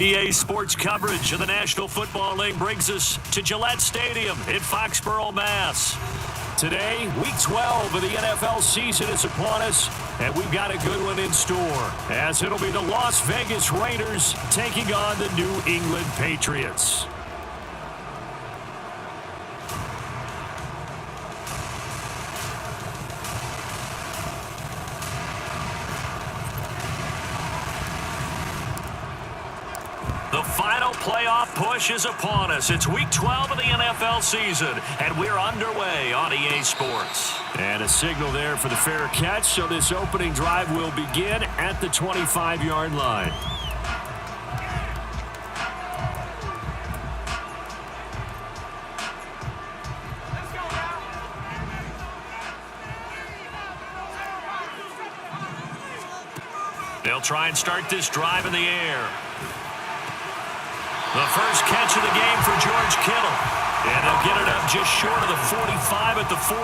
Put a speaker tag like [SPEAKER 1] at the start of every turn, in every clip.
[SPEAKER 1] EA Sports coverage of the National Football League brings us to Gillette Stadium in Foxborough, Mass. Today, Week 12 of the NFL season is upon us, and we've got a good one in store, as it'll be the Las Vegas Raiders taking on the New England Patriots. The final playoff push is upon us. It's Week 12 of the NFL season, and we're underway on EA Sports. And a signal there for the fair catch, so this opening drive will begin at the 25-yard line. They'll try and start this drive in the air. The first catch of the game for George Kittle. And they'll get it up just short of the 45 at the 44.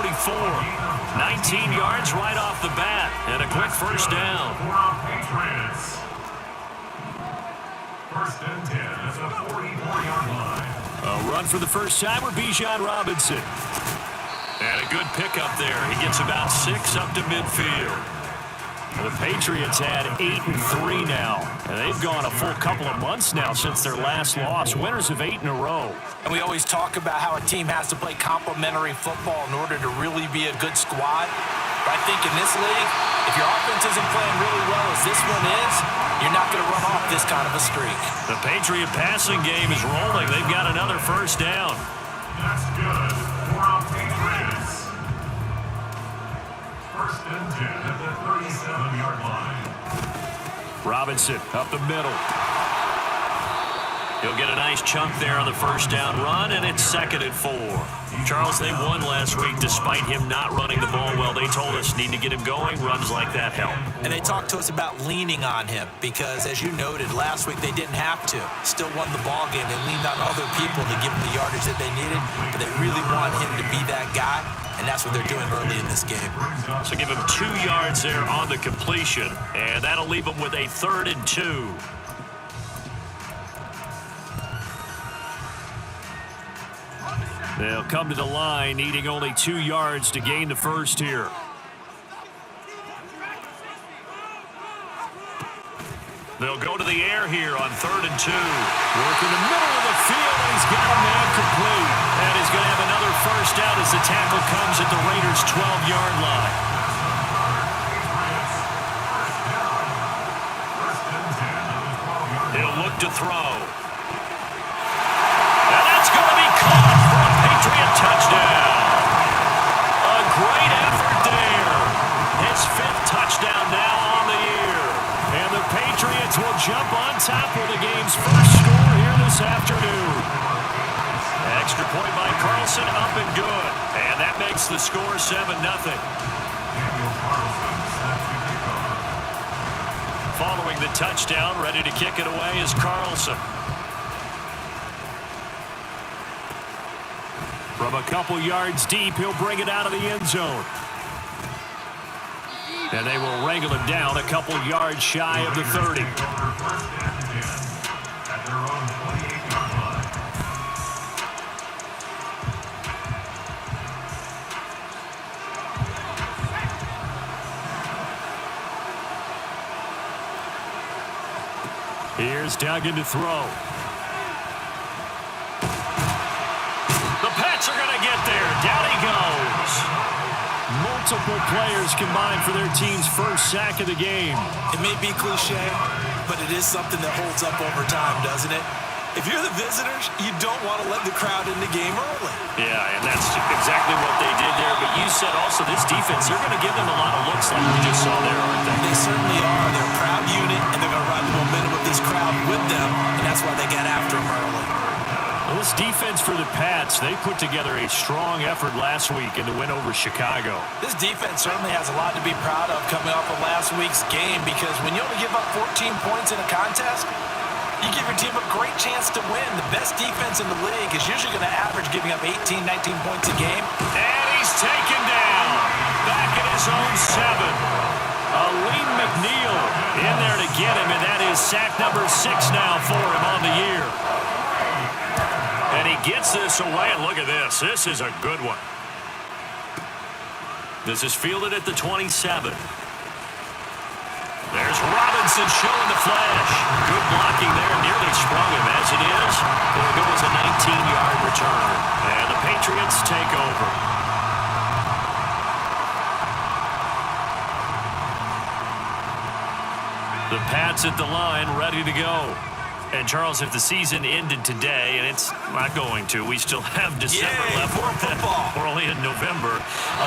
[SPEAKER 1] 19 yards right off the bat. And a quick first down.
[SPEAKER 2] First and 10 at the 44-yard line.
[SPEAKER 1] A run for the first time with Bijan Robinson. And a good pickup there. He gets about 6 up to midfield. The Patriots had 8-3 now, and they've gone a full couple of months now since their last loss. Winners of 8 in a row.
[SPEAKER 3] And we always talk about how a team has to play complementary football in order to really be a good squad. But I think in this league, if your offense isn't playing really well as this one is, you're not going to run off this kind of a streak.
[SPEAKER 1] The Patriot passing game is rolling. They've got another first down.
[SPEAKER 2] That's good. For our Patriots. First and 10 at the 37-yard line.
[SPEAKER 1] Robinson up the middle. He'll get a nice chunk there on the first down run, and it's 2nd and 4. Charles, they won last week despite him not running the ball well. They told us need to get him going. Runs like that help.
[SPEAKER 3] And they talked to us about leaning on him because, as you noted, last week they didn't have to. Still won the ball game. They leaned on other people to give him the yardage that they needed, but they really want him to be that guy, and that's what they're doing early in this game.
[SPEAKER 1] So give him 2 yards there on the completion, and that'll leave him with a 3rd and 2. They'll come to the line, needing only 2 yards to gain the first here. They'll go to the air here on 3rd and 2. Work in the middle of the field, and he's got a man complete. And he's going to have another first down as the tackle comes at the Raiders' 12-yard line. He'll look to throw. And that's going to be caught for a Patriot touchdown. A great effort there. His 5th touchdown now on the year. And the Patriots will jump on top of the game's first score here this afternoon. Extra point by Carlson, up and good. And that makes the score 7-0. Following the touchdown, ready to kick it away is Carlson. From a couple yards deep, he'll bring it out of the end zone. And they will wrangle him down a couple yards shy of the 30. Here's Duggan to throw. The Pats are going to get there. Down he goes. Multiple players combined for their team's first sack of the game.
[SPEAKER 3] It may be cliche, but it is something that holds up over time, doesn't it? If you're the visitors, you don't want to let the crowd in the game early.
[SPEAKER 1] Yeah, and that's exactly what they did there. But you said also this defense, they're going to give them a lot of looks like we just saw there, aren't they?
[SPEAKER 3] They certainly are. They're a proud unit, and they're going to ride the momentum of this crowd with them, and that's why they got after them early.
[SPEAKER 1] Well, this defense for the Pats, they put together a strong effort last week in the win over Chicago.
[SPEAKER 3] This defense certainly has a lot to be proud of coming off of last week's game because when you only give up 14 points in a contest, you give your team a great chance to win. The best defense in the league is usually going to average giving up 18, 19 points a game.
[SPEAKER 1] And he's taken down. Back at his own 7. Aleem McNeil in there to get him, and that is sack number 6 now for him on the year. And he gets this away, and look at this. This is a good one. This is fielded at the 27. There's Robinson showing the flash. Good blocking there. Nearly sprung him. As it is, there goes a 19-yard return. And the Patriots take over. The Pats at the line, ready to go. And, Charles, if the season ended today, and it's not going to, we still have December left.
[SPEAKER 3] More football.
[SPEAKER 1] We're only in November.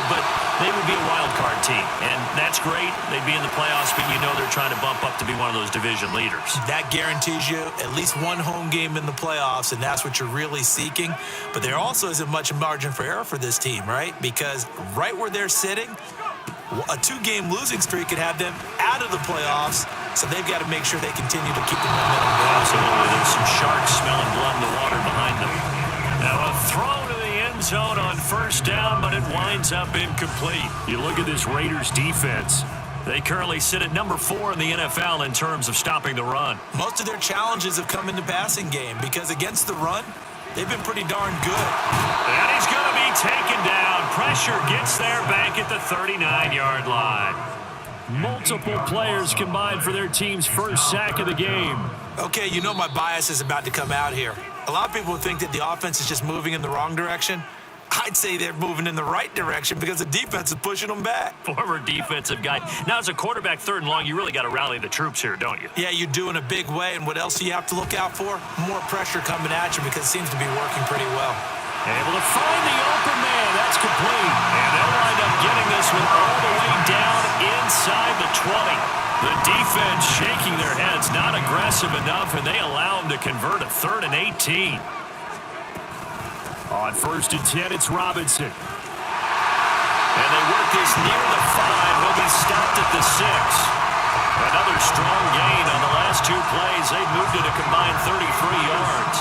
[SPEAKER 1] But they would be a wild card team. And that's great. They'd be in the playoffs, but you know they're trying to bump up to be one of those division leaders.
[SPEAKER 3] That guarantees you at least one home game in the playoffs, and that's what you're really seeking. But there also isn't much margin for error for this team, right? Because right where they're sitting, a 2-game losing streak could have them out of the playoffs, so they've got to make sure they continue to keep the momentum going.
[SPEAKER 1] Absolutely. There's some sharks smelling blood in the water behind them. Now a throw to the end zone on first down, but it winds up incomplete. You look at this Raiders defense. They currently sit at number 4 in the NFL in terms of stopping the run.
[SPEAKER 3] Most of their challenges have come in the passing game because against the run, they've been pretty darn good.
[SPEAKER 1] And he's going to be taken down. Pressure gets there back at the 39-yard line. Multiple players combined for their team's first sack of the game.
[SPEAKER 3] Okay, you know my bias is about to come out here. A lot of people think that the offense is just moving in the wrong direction. I'd say they're moving in the right direction because the defense is pushing them back.
[SPEAKER 1] Former defensive guy. Now, as a quarterback, 3rd and long, you really got to rally the troops here, don't you?
[SPEAKER 3] Yeah, you do in a big way. And what else do you have to look out for? More pressure coming at you because it seems to be working pretty well.
[SPEAKER 1] Able to find the open man. That's complete. And they'll wind up getting this one all the way down inside the 20. The defense shaking their heads, not aggressive enough, and they allow him to convert a 3rd and 18. On 1st and 10, it's Robinson. And they work this near the 5. He'll be stopped at the 6. Another strong gain on the last 2 plays. They moved it a combined 33 yards.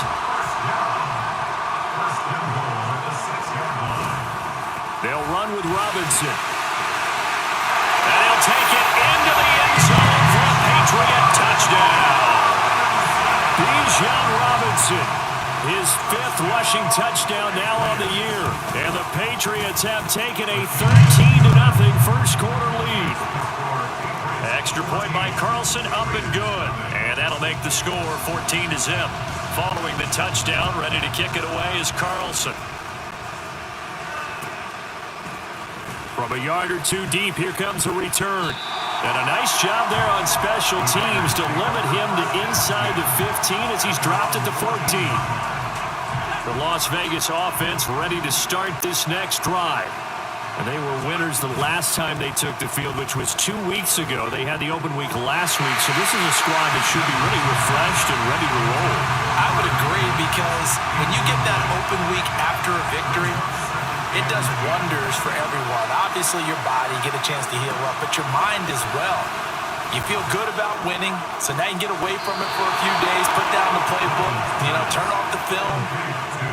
[SPEAKER 1] They'll run with Robinson. And he'll take it into the end zone for a Patriot touchdown. Bijan Robinson, his 5th rushing touchdown now on the year. And the Patriots have taken a 13-0 first quarter lead. Extra point by Carlson, up and good. And that'll make the score 14-0. Following the touchdown, ready to kick it away is Carlson. From a yard or 2 deep, here comes a return. And a nice job there on special teams to limit him to inside the 15 as he's dropped at the 14. The Las Vegas offense ready to start this next drive. And they were winners the last time they took the field, which was 2 weeks ago. They had the open week last week, so this is a squad that should be really refreshed and ready to roll.
[SPEAKER 3] I would agree, because when you get that open week after a victory, it does wonders for everyone. Obviously, your body, get a chance to heal up, but your mind as well. You feel good about winning, so now you can get away from it for a few days, put down the playbook, turn off the film.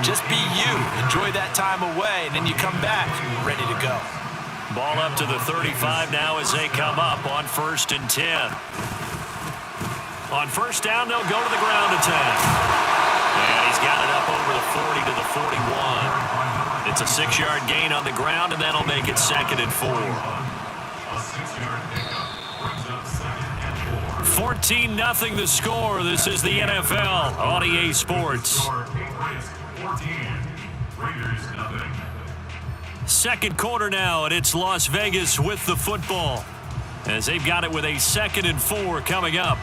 [SPEAKER 3] Just be you. Enjoy that time away, and then you come back ready to go.
[SPEAKER 1] Ball up to the 35 now as they come up on 1st and 10. On 1st down, they'll go to the ground attack. And he's got it up over the 40 to the 41. It's a 6-yard gain on the ground, and that'll make it 2nd and 4. 14-0 the score. This is the NFL on EA Sports. 2nd quarter now, and it's Las Vegas with the football, as they've got it with a 2nd and 4 coming up.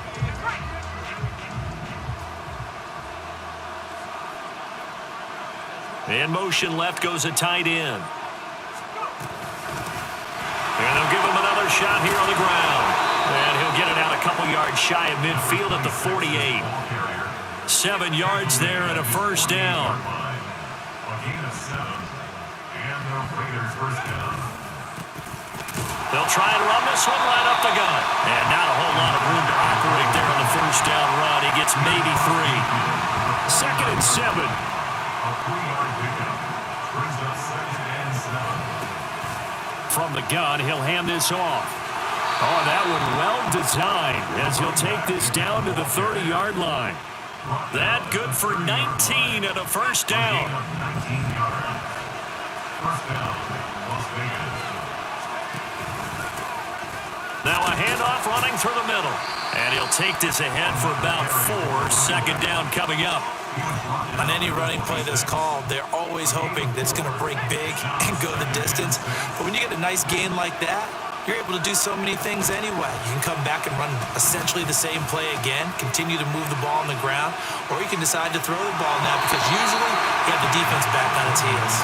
[SPEAKER 1] In motion left goes a tight end. And they'll give him another shot here on the ground. And he'll get it out a couple yards shy of midfield at the 48. 7 yards there and a 1st down. They'll try and run this one right up the gut. And not a whole lot of room to operate there on the 1st down run. He gets maybe 3. 2nd and 7. From the gun, he'll hand this off. Oh, that one well designed as he'll take this down to the 30-yard line. That good for 19 and a 1st down. Now a handoff running through the middle. And he'll take this ahead for about 4. 2nd down coming up.
[SPEAKER 3] On any running play that's called, they're always hoping that it's going to break big and go the distance. But when you get a nice gain like that, you're able to do so many things anyway. You can come back and run essentially the same play again, continue to move the ball on the ground, or you can decide to throw the ball now, because usually you have the defense back on its heels.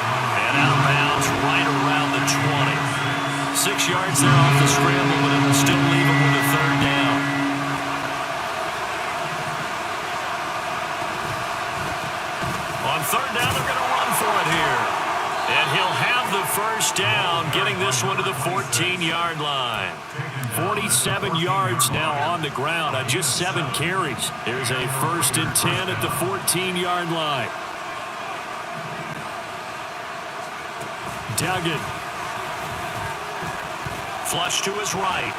[SPEAKER 1] And out of bounds right around the 20. 6 yards there off the scramble, but it'll still leave him with a 3rd down. On 3rd down, they're going to run for it here. And he'll have the 1st down, getting this one to the 14-yard line. 47 yards now on the ground on just 7 carries. Here's a 1st and 10 at the 14-yard line. Duggan. Flush to his right.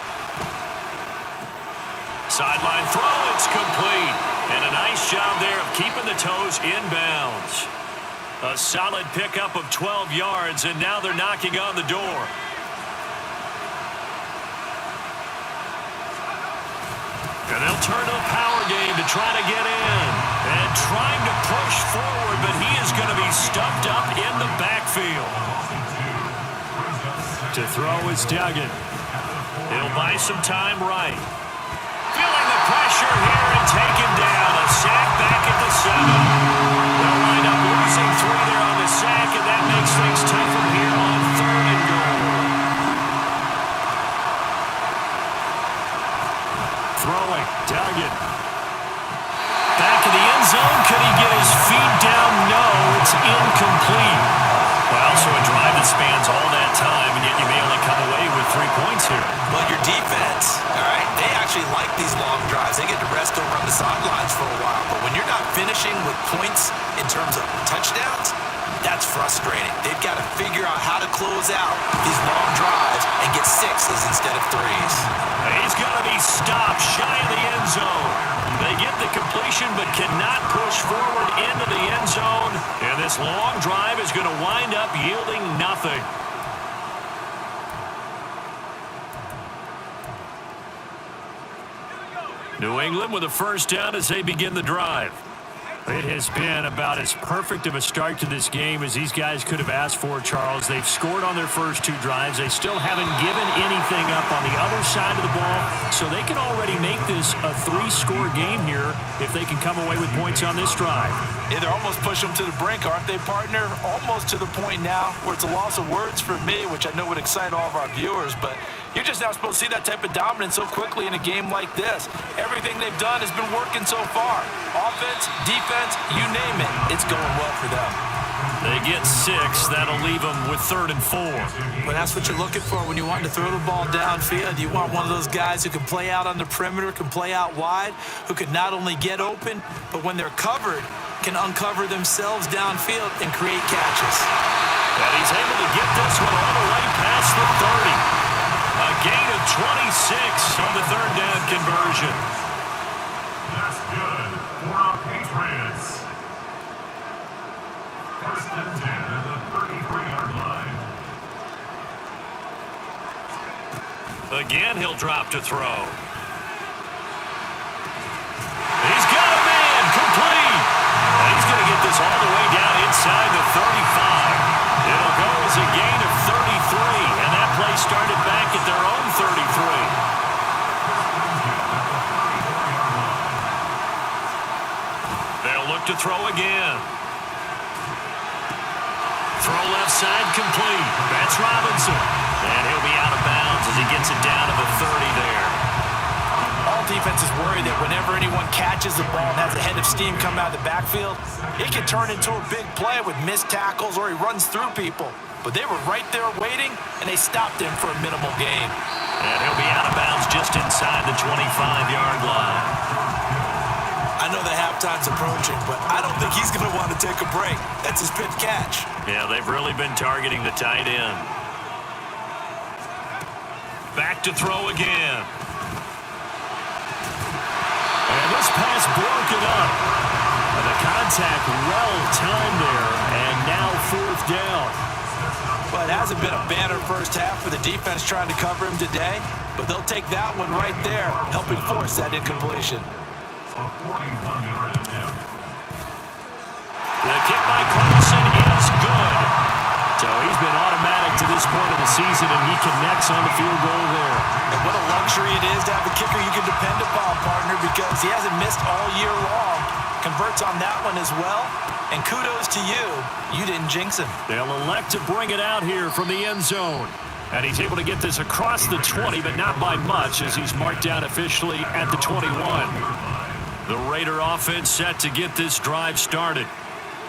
[SPEAKER 1] Sideline throw, it's complete. And a nice job there of keeping the toes inbounds. A solid pickup of 12 yards, and now they're knocking on the door. And they'll turn to the power game to try to get in. And trying to push forward, but he is going to be stuffed up in the backfield. To throw is Duggan. He'll buy some time right. Feeling the pressure here and taken down. A sack back at the 7. They'll wind up losing 3 there on the sack, and that makes things tougher here on 3rd and goal. throwing. Duggan. Back in the end zone. Could he get his feet down? No, it's incomplete. Well, so a drive that spans all that time, and yet you may only come away with 3 points here.
[SPEAKER 3] Well, your defense, all right, they actually like these long drives. They get to rest over on the sidelines for a while. But when you're not finishing with points in terms of touchdowns, that's frustrating. They've got to figure out how to close out these long drives and get sixes instead of threes.
[SPEAKER 1] He's going to be stopped shy of the end zone. They get the completion but cannot push forward into the end zone. And this long drive is going to wind up yielding nothing. New England with a first down as they begin the drive. It has been about as perfect of a start to this game as these guys could have asked for, Charles. They've scored on their first 2 drives. They still haven't given anything up on the other side of the ball, so they can already make this a 3-score game here if they can come away with points on this drive.
[SPEAKER 3] Yeah, they're almost pushing them to the brink, aren't they, partner? Almost to the point now where it's a loss of words for me, which I know would excite all of our viewers, but you're just not supposed to see that type of dominance so quickly in a game like this. Everything they've done has been working so far. Offense, defense, you name it, it's going well for them.
[SPEAKER 1] They get 6. That'll leave them with 3rd and 4.
[SPEAKER 3] Well, that's what you're looking for when you want to throw the ball downfield. You want one of those guys who can play out on the perimeter, can play out wide, who can not only get open, but when they're covered, can uncover themselves downfield and create catches.
[SPEAKER 1] And he's able to get this one all the way past the 30. A gain of 26 on the 3rd down conversion.
[SPEAKER 2] That's good for our Patriots. First and 10 at the 33-yard line.
[SPEAKER 1] Again, he'll drop to throw. He's got a man, complete. And he's going to get this all the way down inside the 35. It'll go as a gain of 33, and that play started back at their own 33. They'll look to throw again. Throw left side complete. That's Robinson. And he'll be out of bounds as he gets it down to the 30 there.
[SPEAKER 3] All defenses worry that whenever anyone catches the ball and has a head of steam come out of the backfield, it can turn into a big play with missed tackles or he runs through people. But they were right there waiting, and they stopped him for a minimal gain.
[SPEAKER 1] And he'll be out of bounds just inside the 25-yard line.
[SPEAKER 3] I know the halftime's approaching, but I don't think he's going to want to take a break. That's his fifth catch.
[SPEAKER 1] Yeah, they've really been targeting the tight end. Back to throw again. And this pass broken up. And the contact well timed there, and now 4th down.
[SPEAKER 3] Well, it hasn't been a banner first half for the defense trying to cover him today, but they'll take that one right there, helping force that incompletion.
[SPEAKER 1] The kick by Carlson is good. So he's been automatic to this point of the season, and he connects on the field goal there.
[SPEAKER 3] And what a luxury it is to have a kicker you can depend upon, partner, because he hasn't missed all year long. Converts on that one as well. And kudos to you. You didn't jinx him.
[SPEAKER 1] They'll elect to bring it out here from the end zone. And he's able to get this across the 20, but not by much, as he's marked down officially at the 21. The Raider offense set to get this drive started.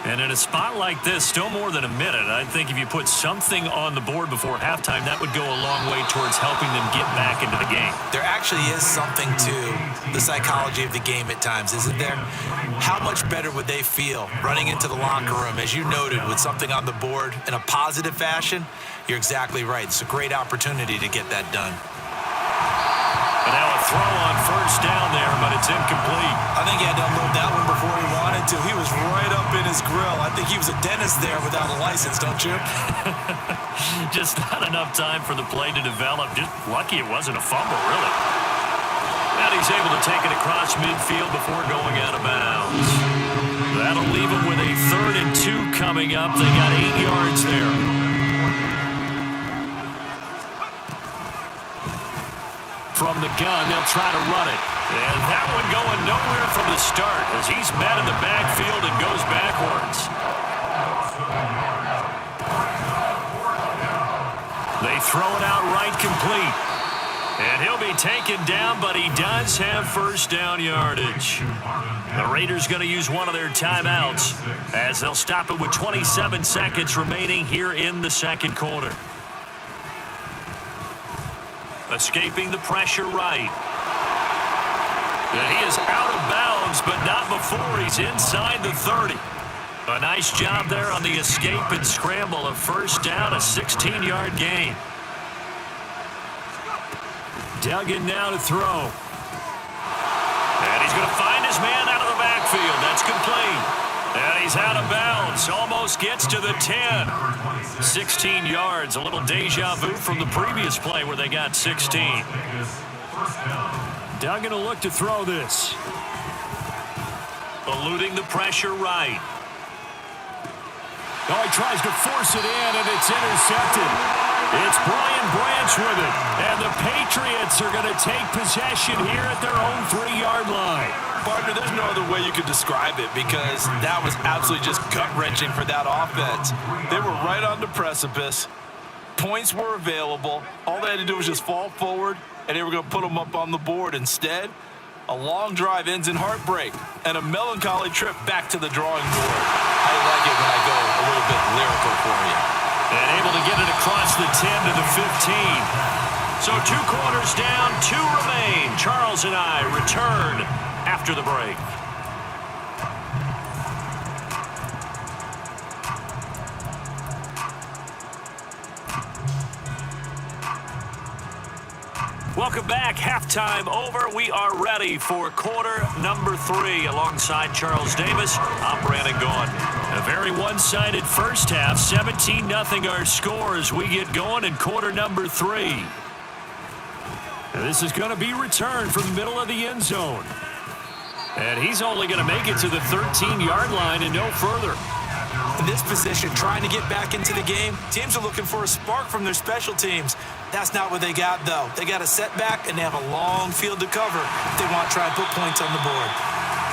[SPEAKER 1] And in a spot like this, still more than a minute, I think if you put something on the board before halftime, that would go a long way towards helping them get back into the game.
[SPEAKER 3] There actually is something to the psychology of the game at times, isn't there? How much better would they feel running into the locker room, as you noted, with something on the board in a positive fashion? You're exactly right. It's a great opportunity to get that done.
[SPEAKER 1] And now a throw on first down there, but it's incomplete.
[SPEAKER 3] I think he had to unload that one before he wanted to. He was right up in his grill. I think he was a dentist there without a license, don't you?
[SPEAKER 1] Just not enough time for the play to develop. Just lucky it wasn't a fumble, really. And he's able to take it across midfield before going out of bounds. That'll leave him with a 3rd and 2 coming up. They got 8 yards there. From the gun, they'll try to run it. And that one going nowhere from the start as he's met in the backfield and goes backwards. They throw it out right complete. And he'll be taken down, but he does have first down yardage. The Raiders going to use one of their timeouts as they'll stop it with 27 seconds remaining here in the second quarter. Escaping the pressure right. And he is out of bounds, but not before he's inside the 30. A nice job there on the escape and scramble. A first down, a 16-yard gain. Duggan now to throw. And he's going to find his man out of the backfield. That's complete. And he's out of bounds. Almost gets to the 10. 16 yards. A little deja vu from the previous play where they got 16. Duggan will look to throw this. Eluding the pressure right. Oh, he tries to force it in, and it's intercepted. It's Brian Branch with it. And the Patriots are going to take possession here at their own 3-yard line.
[SPEAKER 3] Partner, there's no other way you could describe it because that was absolutely just gut-wrenching for that offense. They were right on the precipice. Points were available. All they had to do was just fall forward, and they were going to put them up on the board. Instead, a long drive ends in heartbreak and a melancholy trip back to the drawing board. I like it when I go a little bit lyrical for you.
[SPEAKER 1] And able to get it across the 10 to the 15. So 2 quarters down, 2 remain. Charles and I return after the break. Welcome back. Halftime over. We are ready for quarter number 3 alongside Charles Davis. I'm Brandon Gordon. A very one-sided first half. 17-0 our score as we get going in quarter number 3. And this is going to be returned from the middle of the end zone. And he's only going to make it to the 13-yard line and no further.
[SPEAKER 3] In this position, trying to get back into the game, teams are looking for a spark from their special teams. That's not what they got, though. They got a setback, and they have a long field to cover if they want to try and put points on the board.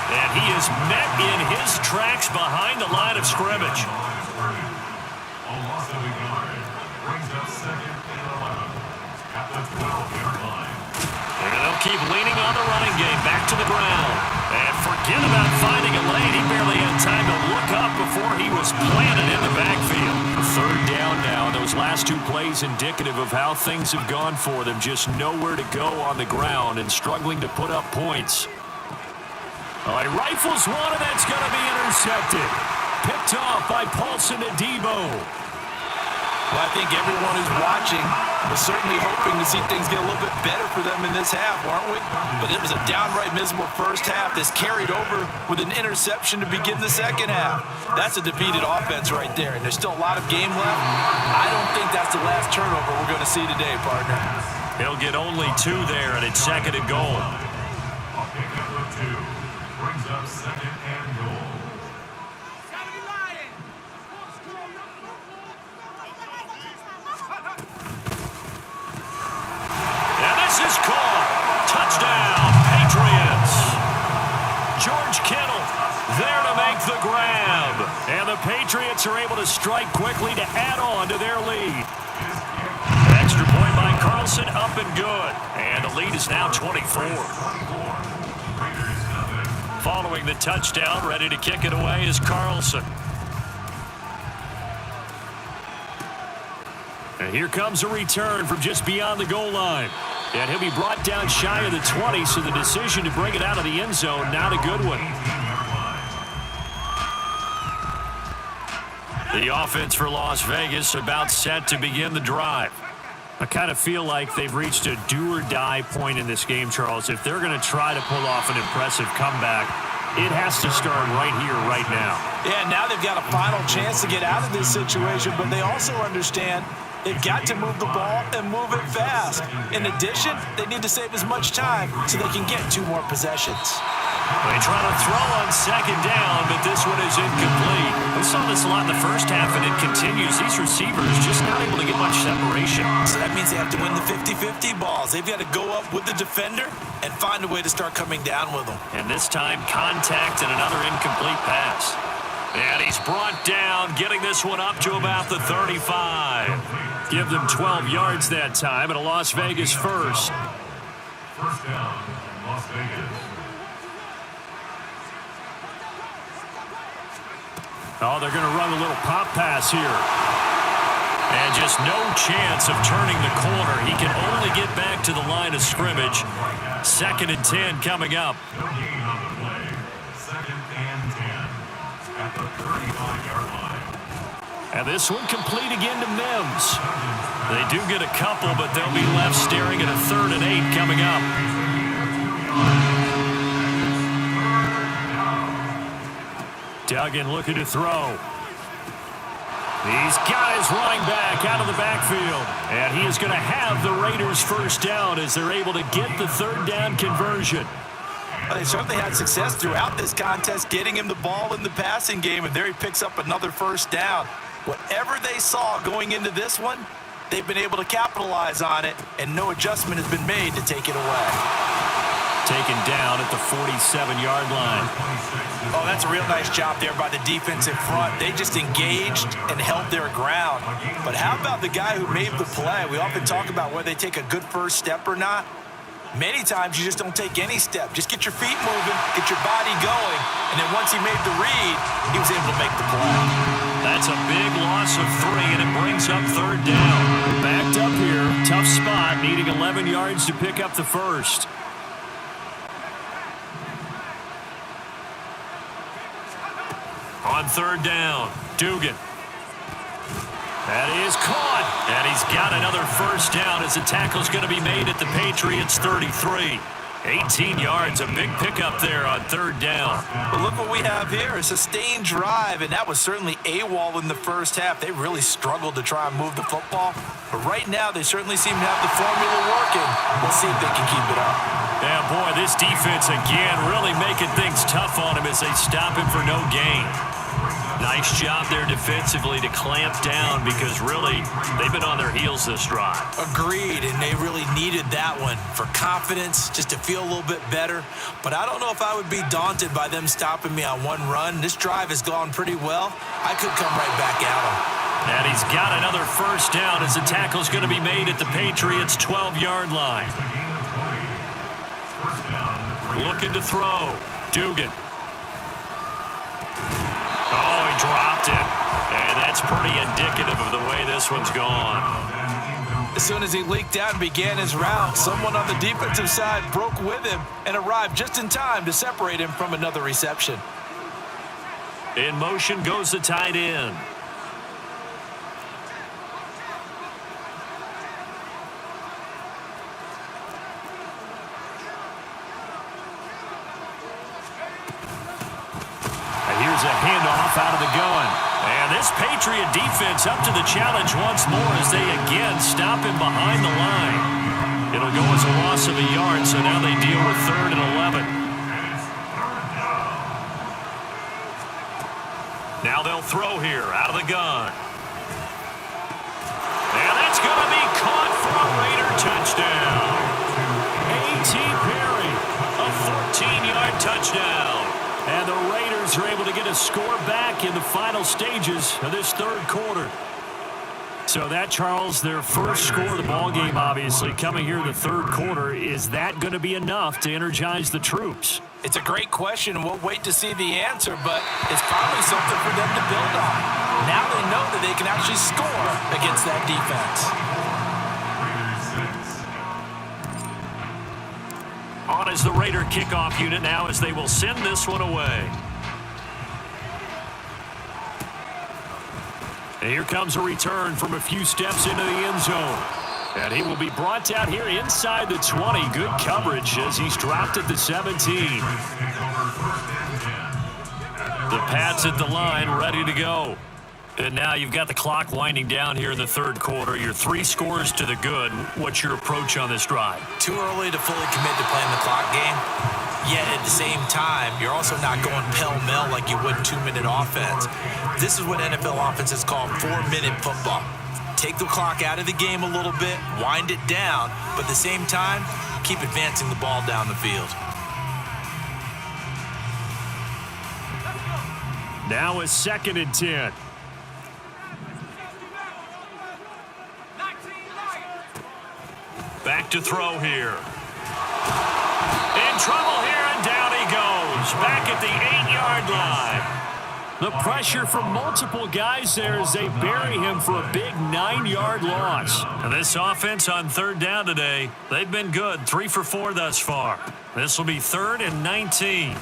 [SPEAKER 1] And he is met in his tracks behind the line of scrimmage.
[SPEAKER 2] A loss of a yard brings up 2nd and 11 at the 12-yard line.
[SPEAKER 1] And they'll keep leaning on the running game back to the ground. And forget about finding a lane. He barely had time to look up before he was planted in the backfield. 3rd down now. Those last 2 plays indicative of how things have gone for them. Just nowhere to go on the ground and struggling to put up points. Oh, he rifles one, and that's going to be intercepted. Picked off by Paulson Adebo.
[SPEAKER 3] Well, I think everyone who's watching was certainly hoping to see things get a little bit better for them in this half, weren't we? But it was a downright miserable first half that's carried over with an interception to begin the second half. That's a defeated offense right there, and there's still a lot of game left. I don't think that's the last turnover we're going to see today, partner.
[SPEAKER 1] He'll get only 2 there, and it's 2nd and goal.
[SPEAKER 2] A pickup of 2 brings up 2nd and goal.
[SPEAKER 1] Is caught. Touchdown, Patriots. George Kittle there to make the grab. And the Patriots are able to strike quickly to add on to their lead. Extra point by Carlson, up and good. And the lead is now 24. Following the touchdown, ready to kick it away is Carlson. And here comes a return from just beyond the goal line. And he'll be brought down shy of the 20, so the decision to bring it out of the end zone, not a good one. The offense for Las Vegas about set to begin the drive. I kind of feel like they've reached a do-or-die point in this game, Charles. If they're going to try to pull off an impressive comeback, it has to start right here, right now.
[SPEAKER 3] Yeah, now they've got a final chance to get out of this situation, but they also understand they've got to move the ball and move it fast. In addition, they need to save as much time so they can get 2 more possessions.
[SPEAKER 1] They try to throw on 2nd down, but this one is incomplete. We saw this a lot in the first half, and it continues. These receivers just not able to get much separation.
[SPEAKER 3] So that means they have to win the 50-50 balls. They've got to go up with the defender and find a way to start coming down with them.
[SPEAKER 1] And this time, contact and another incomplete pass. And he's brought down, getting this one up to about the 35. Give them 12 yards that time, and a Las Vegas first.
[SPEAKER 2] First down, Las Vegas.
[SPEAKER 1] Oh, they're going to run a little pop pass here. And just no chance of turning the corner. He can only get back to the line of scrimmage. 2nd and 10 coming up.
[SPEAKER 2] No gain on the play. 2nd and 10 at the 35-yard line.
[SPEAKER 1] And this one complete again to Mims. They do get a couple, but they'll be left staring at a 3rd and 8 coming up. Duggan looking to throw. He's got his running back out of the backfield. And he is going to have the Raiders first down as they're able to get the 3rd down conversion.
[SPEAKER 3] Well, they certainly had success throughout this contest, getting him the ball in the passing game, and there he picks up another first down. Whatever they saw going into this one, they've been able to capitalize on it, and no adjustment has been made to take it away.
[SPEAKER 1] Taken down at the 47-yard line.
[SPEAKER 3] Oh, that's a real nice job there by the defense in front. They just engaged and held their ground. But how about the guy who made the play? We often talk about whether they take a good first step or not. Many times you just don't take any step. Just get your feet moving, get your body going, and then once he made the read, he was able to make the play.
[SPEAKER 1] That's a big loss of 3, and it brings up 3rd down. Backed up here, tough spot, needing 11 yards to pick up the first. On 3rd down, Dugan. That is caught, and he's got another first down as the tackle's going to be made at the Patriots' 33. 18 yards, a big pickup there on 3rd down.
[SPEAKER 3] But look what we have here, a sustained drive, and that was certainly AWOL in the first half. They really struggled to try and move the football. But right now, they certainly seem to have the formula working. We'll see if they can keep it up.
[SPEAKER 1] Yeah, boy, this defense again really making things tough on him as they stop him for no gain. Nice job there defensively to clamp down because really they've been on their heels this drive.
[SPEAKER 3] Agreed, and they really needed that one for confidence, just to feel a little bit better. But I don't know if I would be daunted by them stopping me on one run. This drive has gone pretty well. I could come right back at them.
[SPEAKER 1] And he's got another first down as the tackle's going to be made at the Patriots' 12-yard line. Looking to throw. Dugan. Oh, he dropped it. And that's pretty indicative of the way this one's gone.
[SPEAKER 3] As soon as he leaked out and began his route, someone on the defensive side broke with him and arrived just in time to separate him from another reception.
[SPEAKER 1] In motion goes the tight end. Here's a handoff out of the gun. And this Patriot defense up to the challenge once more as they again stop him behind the line. It'll go as a loss of a yard, so now they deal with 3rd and 11. Now they'll throw here out of the gun. And that's going to be caught for a Raider touchdown. A.T. Perry, a 14-yard touchdown. And the Raiders are able to get a score back in the final stages of this 3rd quarter. So that, Charles, their first score of the ballgame, obviously, coming here in the 3rd quarter. Is that going to be enough to energize the troops?
[SPEAKER 3] It's a great question, and we'll wait to see the answer, but it's probably something for them to build on. Now they know that they can actually score against that defense.
[SPEAKER 1] On as the Raider kickoff unit now as they will send this one away. And here comes a return from a few steps into the end zone. And he will be brought down here inside the 20. Good coverage as he's dropped at the 17. The Pats at the line ready to go. And now you've got the clock winding down here in the 3rd quarter. You're 3 scores to the good. What's your approach on this drive?
[SPEAKER 3] Too early to fully commit to playing the clock game. Yet at the same time, you're also not going pell-mell like you would 2-minute offense. This is what NFL offenses call 4-minute football. Take the clock out of the game a little bit, wind it down, but at the same time, keep advancing the ball down the field.
[SPEAKER 1] Now a 2nd and 10. Back to throw here. In trouble here, and down he goes. Back at the 8-yard line. The pressure from multiple guys there as they bury him for a big 9-yard loss. And this offense on third down today, they've been good. 3 for 4 thus far. This will be 3rd and 19.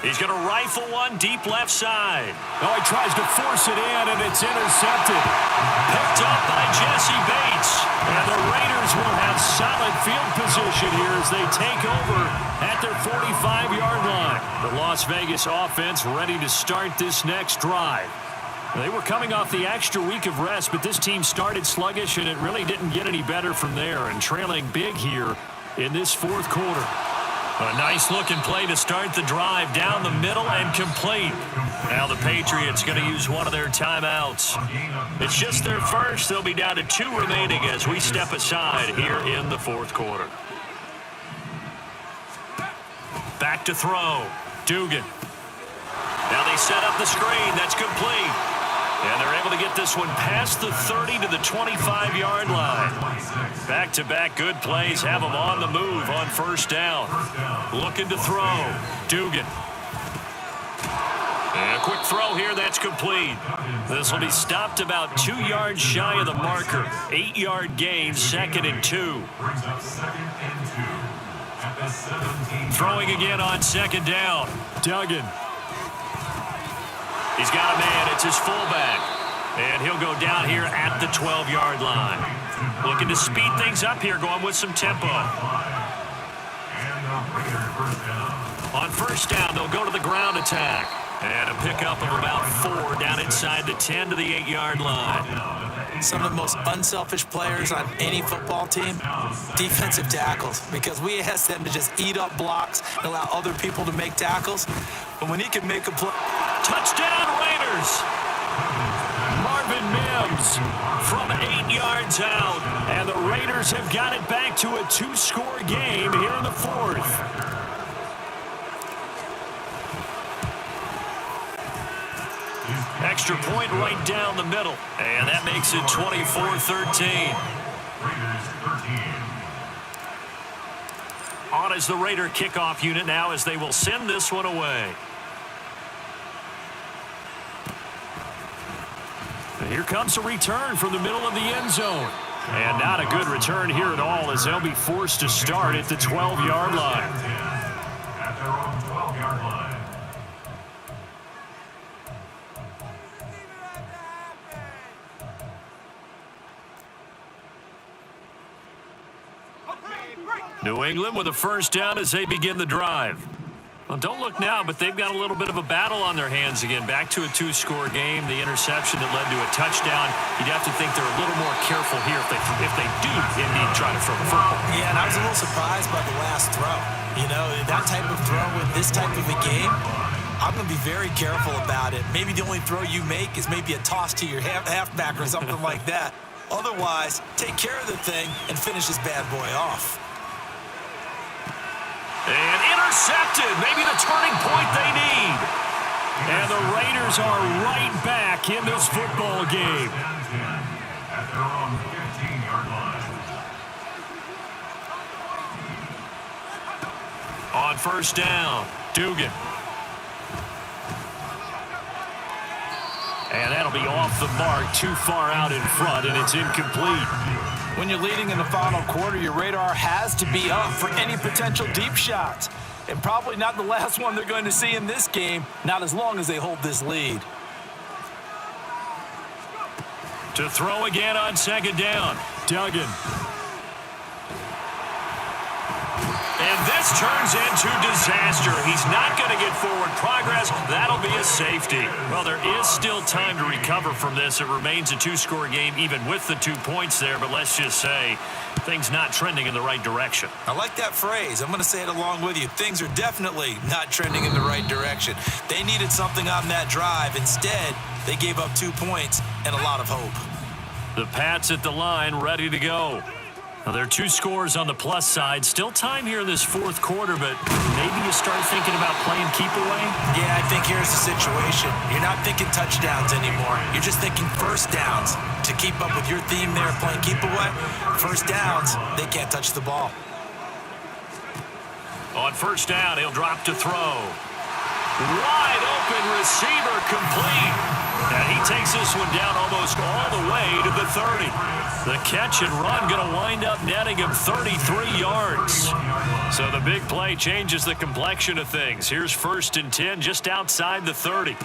[SPEAKER 1] He's going to rifle one deep left side.
[SPEAKER 4] Oh, he tries to force it in, and it's intercepted.
[SPEAKER 1] Picked up by Jesse Bates. And the Raiders will have solid field position here as they take over at their 45-yard line. The Las Vegas offense ready to start this next drive. They were coming off the extra week of rest, but this team started sluggish, and it really didn't get any better from there, and trailing big here in this 4th quarter. A nice-looking play to start the drive down the middle and complete. Now the Patriots going to use one of their timeouts. It's just their first. They'll be down to 2 remaining as we step aside here in the 4th quarter. Back to throw. Dugan. Now they set up the screen. That's complete. And they're able to get this one past the 30 to the 25-yard line. Back-to-back good plays have them on the move on first down. Looking to throw. Dugan. And a quick throw here. That's complete. This will be stopped about 2 yards shy of the marker. 8-yard gain, 2nd and 2. Throwing again on 2nd down. Duggan. He's got a man. It's his fullback. And he'll go down here at the 12-yard line. Looking to speed things up here, going with some tempo. On first down, they'll go to the ground attack. And a pickup of about 4 down inside the 10 to the 8-yard line.
[SPEAKER 3] Some of the most unselfish players on any football team, defensive tackles, because we ask them to just eat up blocks and allow other people to make tackles. But when he can make a play...
[SPEAKER 1] Touchdown Raiders! Marvin Mims from 8 yards out. And the Raiders have got it back to a 2-score game here in the 4th. Extra point right down the middle. And that makes it 24-13. On is the Raider kickoff unit now as they will send this one away. And here comes a return from the middle of the end zone. And not a good return here at all as they'll be forced to start at the 12-yard line.
[SPEAKER 2] At their own 12-yard line.
[SPEAKER 1] New England with a first down as they begin the drive. Well, don't look now, but they've got a little bit of a battle on their hands again. Back to a 2-score game. The interception that led to a touchdown. You'd have to think they're a little more careful here if they do indeed try to throw the football.
[SPEAKER 3] Yeah, and I was a little surprised by the last throw. You know, that type of throw with this type of a game, I'm going to be very careful about it. Maybe the only throw you make is maybe a toss to your halfback or something like that. Otherwise, take care of the thing and finish this bad boy off.
[SPEAKER 1] And intercepted. Maybe the turning point they need. And the Raiders are right back in this football game.
[SPEAKER 2] At their own 15-yard line.
[SPEAKER 1] On first down, Dugan. And that'll be off the mark, too far out in front, and it's incomplete.
[SPEAKER 3] When you're leading in the final quarter, your radar has to be up for any potential deep shots. And probably not the last one they're going to see in this game, not as long as they hold this lead.
[SPEAKER 1] To throw again on 2nd down, Duggan. And this turns into disaster. He's not going to get forward progress. That'll be a safety. Well, there is still time to recover from this. It remains a 2-score game even with the 2 points there, but let's just say things not trending in the right direction.
[SPEAKER 3] I like that phrase. I'm going to say it along with you. Things are definitely not trending in the right direction. They needed something on that drive. Instead, they gave up 2 points and a lot of hope.
[SPEAKER 1] The Pats at the line ready to go. Well, there are two scores on the plus side. Still time here in this fourth quarter, but maybe you start thinking about playing keep away?
[SPEAKER 3] Yeah, I think here's the situation. You're not thinking touchdowns anymore. You're just thinking first downs. To keep up with your theme there, playing keep away, first downs, they can't touch the ball.
[SPEAKER 1] On first down, he'll drop to throw. Wide open receiver complete. And he takes this one down almost all the way to the 30. The catch and run going to wind up netting him 33 yards. So the big play changes the complexion of things. Here's 1st and 10 just outside the 30.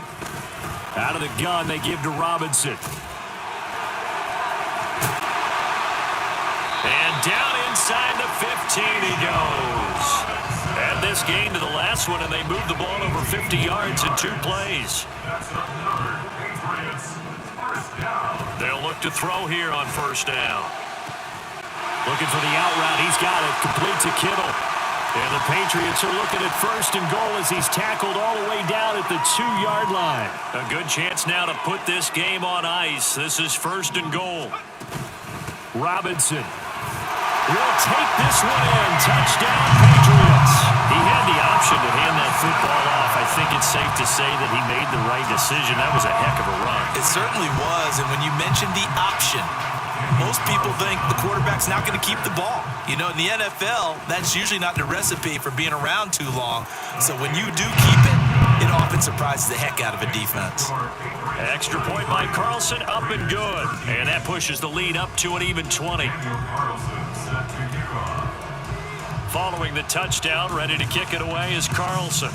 [SPEAKER 1] Out of the gun, they give to Robinson. And down inside the 15 he goes. Add this gain to the last one, and they move the ball over 50 yards in 2 plays. They'll look to throw here on first down. Looking for the out route. He's got it. Complete to Kittle. And the Patriots are looking at 1st and goal as he's tackled all the way down at the 2-yard line. A good chance now to put this game on ice. This is 1st and goal. Robinson will take this one in. Touchdown, Patriots. He had the option to hand that football off. I think it's safe to say that he made the right decision. That was a heck of a run.
[SPEAKER 3] It certainly was, and when you mentioned the option, most people think the quarterback's not going to keep the ball. You know, in the NFL, that's usually not the recipe for being around too long. So when you do keep it, it often surprises the heck out of a defense.
[SPEAKER 1] Extra point by Carlson, up and good. And that pushes the lead up to an even 20. Following the touchdown, ready to kick it away is Carlson.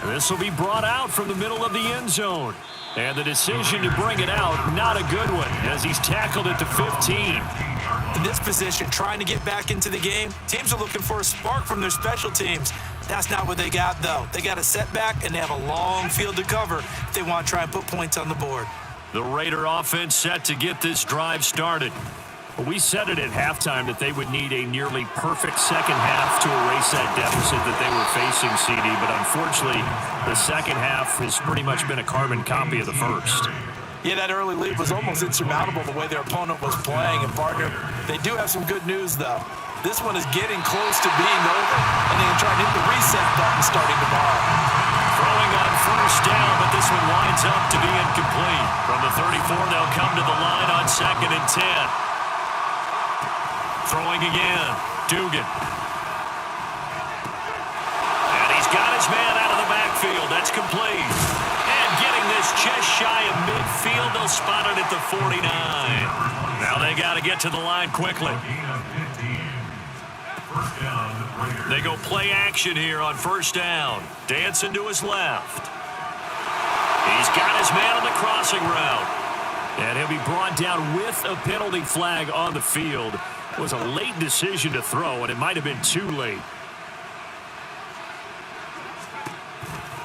[SPEAKER 1] This will be brought out from the middle of the end zone. And the decision to bring it out, not a good one, as he's tackled at the 15.
[SPEAKER 3] In this position, trying to get back into the game, teams are looking for a spark from their special teams. That's not what they got, though. They got a setback, and they have a long field to cover if they want to try and put points on the board.
[SPEAKER 1] The Raider offense set to get this drive started. We said it at halftime that they would need a nearly perfect second half to erase that deficit that they were facing, CD, but unfortunately, the second half has pretty much been a carbon copy of the first.
[SPEAKER 3] Yeah, that early lead was almost insurmountable the way their opponent was playing. And, partner, they do have some good news, though. This one is getting close to being over, and they can try and hit the reset button starting tomorrow.
[SPEAKER 1] Throwing on first down, but this one winds up to be incomplete. From the 34, they'll come to the line on 2nd and 10. Throwing again, Dugan. And he's got his man out of the backfield. That's complete. And getting this just shy of midfield, they'll spot it at the 49. Now they got to get to the line quickly. They go play action here on first down. Dancing to his left. He's got his man on the crossing route. And he'll be brought down with a penalty flag on the field. It was a late decision to throw, and it might have been too late.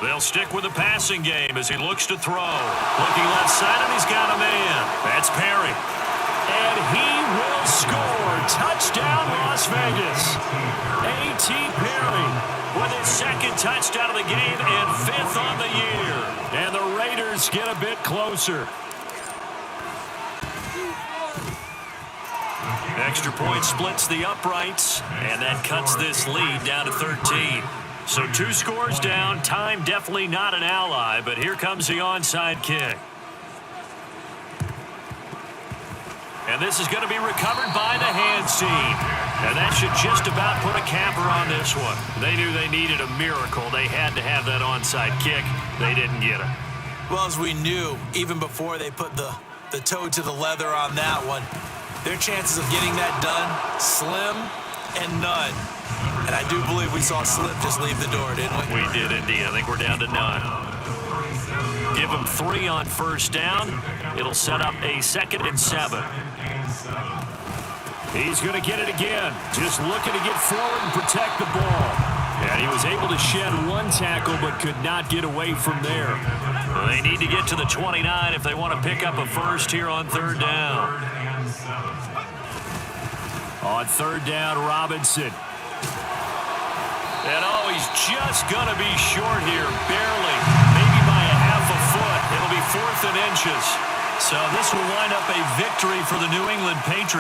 [SPEAKER 1] They'll stick with the passing game as he looks to throw. Looking left side, and he's got a man. That's Perry. And he will score. Touchdown, Las Vegas. A.T. Perry with his 2nd touchdown of the game and 5th on the year. And the Raiders get a bit closer. Extra point splits the uprights, and that cuts this lead down to 13. So 2 scores down. Time definitely not an ally, but here comes the onside kick. And this is going to be recovered by the hands team. And that should just about put a capper on this one. They knew they needed a miracle. They had to have that onside kick. They didn't get it.
[SPEAKER 3] Well, as we knew, even before they put the toe to the leather on that one, their chances of getting that done, slim and none. And I do believe we saw Slip just leave the door, didn't we?
[SPEAKER 1] We did indeed. I think we're down to none. Give them 3 on first down. It'll set up a 2nd and 7. He's going to get it again. Just looking to get forward and protect the ball. And he was able to shed 1 tackle but could not get away from there. Well, they need to get to the 29 if they want to pick up a first here on 3rd down. On 3rd down, Robinson. And he's just going to be short here, barely. Maybe by a half a foot. It'll be 4th and inches.
[SPEAKER 4] So this will wind up a victory for the New England Patriots.